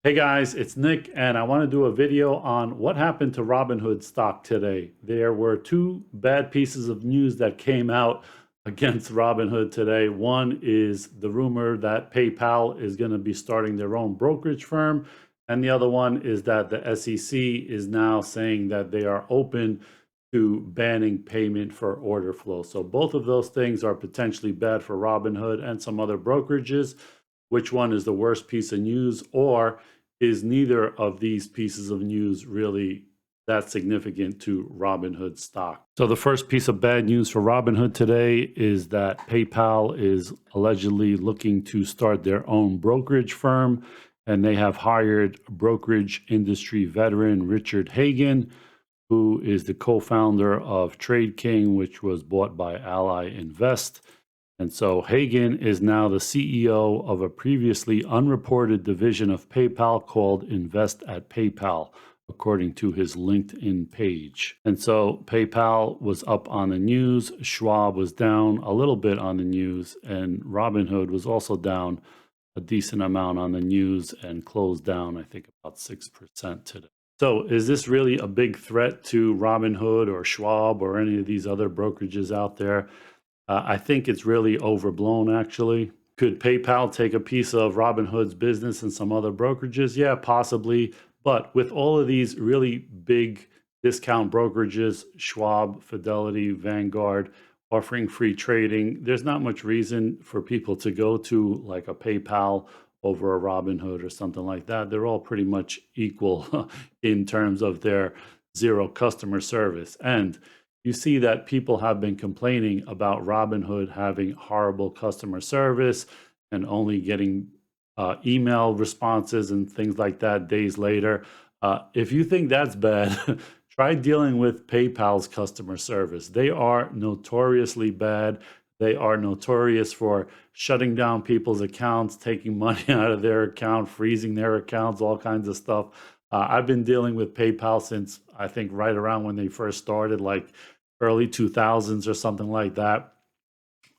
Hey guys, it's Nick, and I want to do a video on what happened to Robinhood stock today. There were two bad pieces of news that came out against Robinhood today. One is the rumor that PayPal is going to be starting their own brokerage firm, and the other one is that the SEC is now saying that they are open to banning payment for order flow. So both of those things are potentially bad for Robinhood and some other brokerages. Which one is the worst piece of news, or is neither of these pieces of news really that significant to Robinhood stock? So the first piece of bad news for Robinhood today is that PayPal is allegedly looking to start their own brokerage firm, and they have hired brokerage industry veteran Richard Hagan, who is the co-founder of Trade King, which was bought by Ally Invest. And so Hagan is now the CEO of a previously unreported division of PayPal called Invest at PayPal, according to his LinkedIn page. And so PayPal was up on the news, Schwab was down a little bit on the news, and Robinhood was also down a decent amount on the news and closed down, I think, about 6% today. So is this really a big threat to Robinhood or Schwab or any of these other brokerages out there? I think it's really overblown, actually. Could PayPal take a piece of Robinhood's business and some other brokerages? Yeah, possibly. But with all of these really big discount brokerages, Schwab, Fidelity, Vanguard, offering free trading, there's not much reason for people to go to like a PayPal over a Robinhood or something like that. They're all pretty much equal in terms of their zero customer service. And you see that people have been complaining about Robinhood having horrible customer service and only getting email responses and things like that days later. If you think that's bad, try dealing with PayPal's customer service. They are notoriously bad. They are notorious for shutting down people's accounts, taking money out of their account, freezing their accounts, all kinds of stuff. I've been dealing with PayPal since I think right around when they first started, like early 2000s or something like that,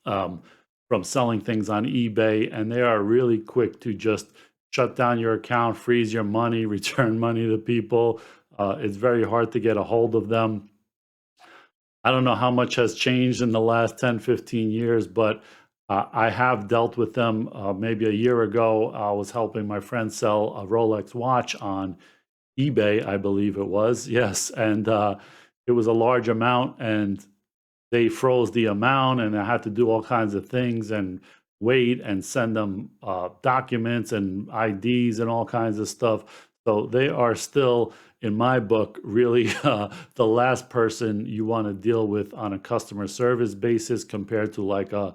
from selling things on eBay. And they are really quick to just shut down your account, freeze your money, return money to people. It's very hard to get a hold of them. I don't know how much has changed in the last 10, 15 years, but I have dealt with them. Maybe a year ago, I was helping my friend sell a Rolex watch on eBay, I believe it was. Yes. And it was a large amount, and they froze the amount, and I had to do all kinds of things and wait and send them documents and IDs and all kinds of stuff. So they are still, in my book, really the last person you want to deal with on a customer service basis compared to like a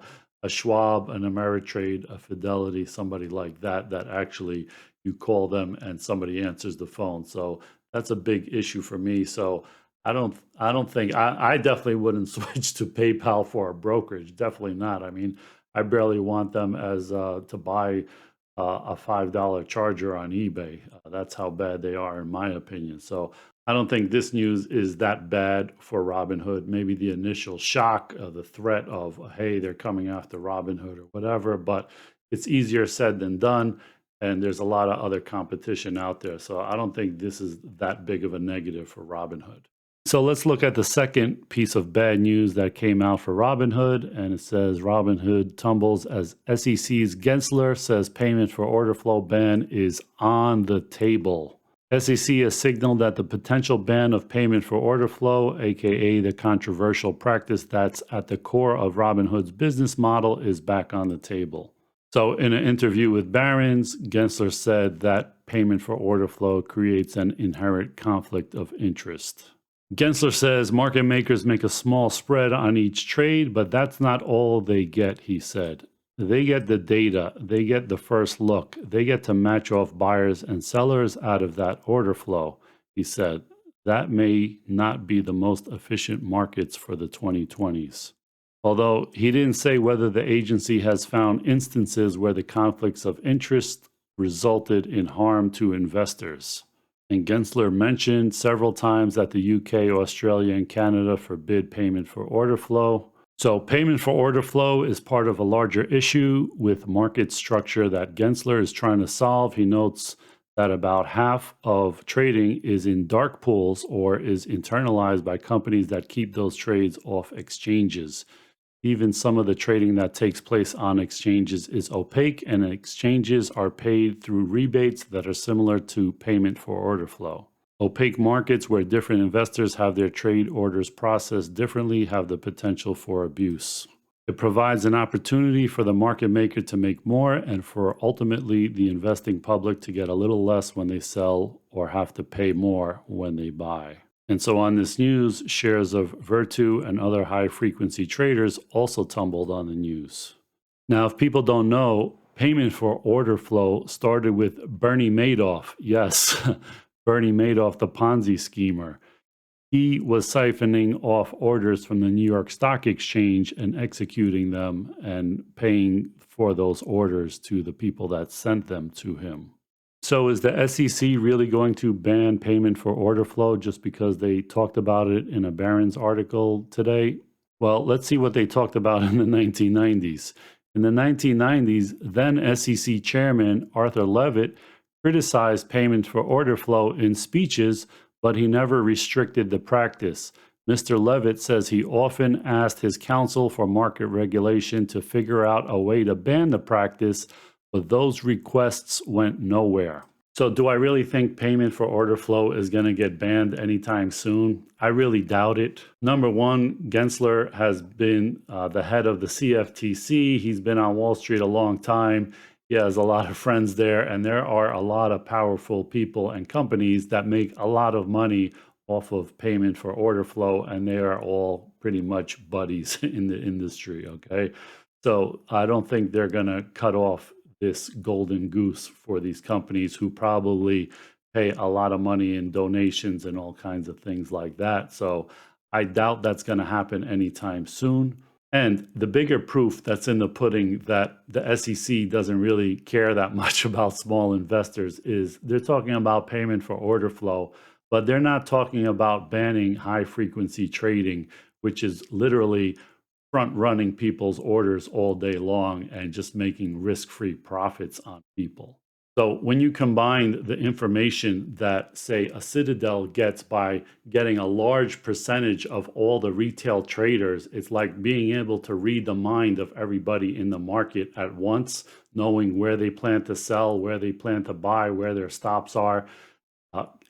Schwab, an Ameritrade, a Fidelity, somebody like that, that actually you call them and somebody answers the phone. So that's a big issue for me. So I don't think I definitely wouldn't switch to PayPal for a brokerage. Definitely not. I mean, I barely want them as to buy a $5 charger on eBay. That's how bad they are, in my opinion. So I don't think this news is that bad for Robinhood. Maybe the initial shock of the threat of, hey, they're coming after Robinhood or whatever, but it's easier said than done. And there's a lot of other competition out there. So I don't think this is that big of a negative for Robinhood. So let's look at the second piece of bad news that came out for Robinhood, and it says Robinhood tumbles as SEC's Gensler says payment for order flow ban is on the table. SEC has signaled that the potential ban of payment for order flow, aka the controversial practice that's at the core of Robinhood's business model, is back on the table. So in an interview with Barron's, Gensler said that payment for order flow creates an inherent conflict of interest. Gensler says market makers make a small spread on each trade, but that's not all they get, he said. They get the data, they get the first look, they get to match off buyers and sellers out of that order flow, he said. That may not be the most efficient markets for the 2020s. Although he didn't say whether the agency has found instances where the conflicts of interest resulted in harm to investors. And Gensler mentioned several times that the UK, Australia, and Canada forbid payment for order flow. So payment for order flow is part of a larger issue with market structure that Gensler is trying to solve. He notes that about half of trading is in dark pools or is internalized by companies that keep those trades off exchanges. Even some of the trading that takes place on exchanges is opaque, and exchanges are paid through rebates that are similar to payment for order flow. Opaque markets where different investors have their trade orders processed differently have the potential for abuse. It provides an opportunity for the market maker to make more and for ultimately the investing public to get a little less when they sell or have to pay more when they buy. And so on this news, shares of Virtu and other high frequency traders also tumbled on the news. Now, if people don't know, payment for order flow started with Bernie Madoff. Yes, Bernie Madoff, the Ponzi schemer. He was siphoning off orders from the New York Stock Exchange and executing them and paying for those orders to the people that sent them to him. So is the SEC really going to ban payment for order flow just because they talked about it in a Barron's article today? Well, let's see what they talked about in the 1990s. In the 1990s, then SEC Chairman Arthur Levitt criticized payment for order flow in speeches, but he never restricted the practice. Mr. Levitt says he often asked his counsel for market regulation to figure out a way to ban the practice, but those requests went nowhere. So do I really think payment for order flow is going to get banned anytime soon? I really doubt it. Number one, Gensler has been the head of the CFTC. He's been on Wall Street a long time. He has a lot of friends there, and there are a lot of powerful people and companies that make a lot of money off of payment for order flow, and they are all pretty much buddies in the industry, okay? So I don't think they're going to cut off this golden goose for these companies who probably pay a lot of money in donations and all kinds of things like that. So I doubt that's going to happen anytime soon. And the bigger proof that's in the pudding that the SEC doesn't really care that much about small investors is they're talking about payment for order flow, but they're not talking about banning high frequency trading, which is literally front running people's orders all day long and just making risk-free profits on people. So when you combine the information that, say, a Citadel gets by getting a large percentage of all the retail traders, it's like being able to read the mind of everybody in the market at once, knowing where they plan to sell, where they plan to buy, where their stops are,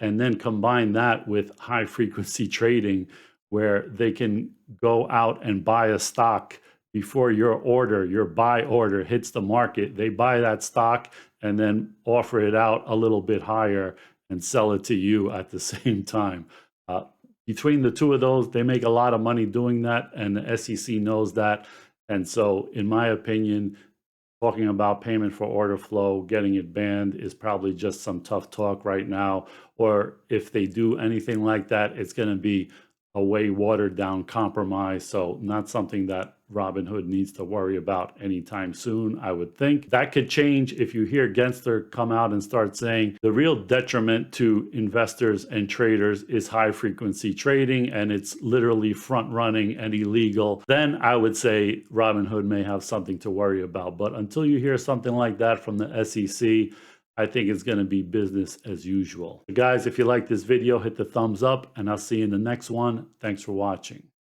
and then combine that with high frequency trading where they can go out and buy a stock before your buy order hits the market. They buy that stock and then offer it out a little bit higher and sell it to you at the same time. Between the two of those, they make a lot of money doing that, and the SEC knows that. And so, in my opinion, talking about payment for order flow, getting it banned is probably just some tough talk right now. Or if they do anything like that, it's going to be a way watered down compromise. So not something that Robinhood needs to worry about anytime soon, I would think. That could change if you hear Gensler come out and start saying the real detriment to investors and traders is high frequency trading and it's literally front running and illegal. Then I would say Robinhood may have something to worry about. But until you hear something like that from the SEC, I think it's going to be business as usual. Guys, if you like this video, hit the thumbs up and I'll see you in the next one. Thanks for watching.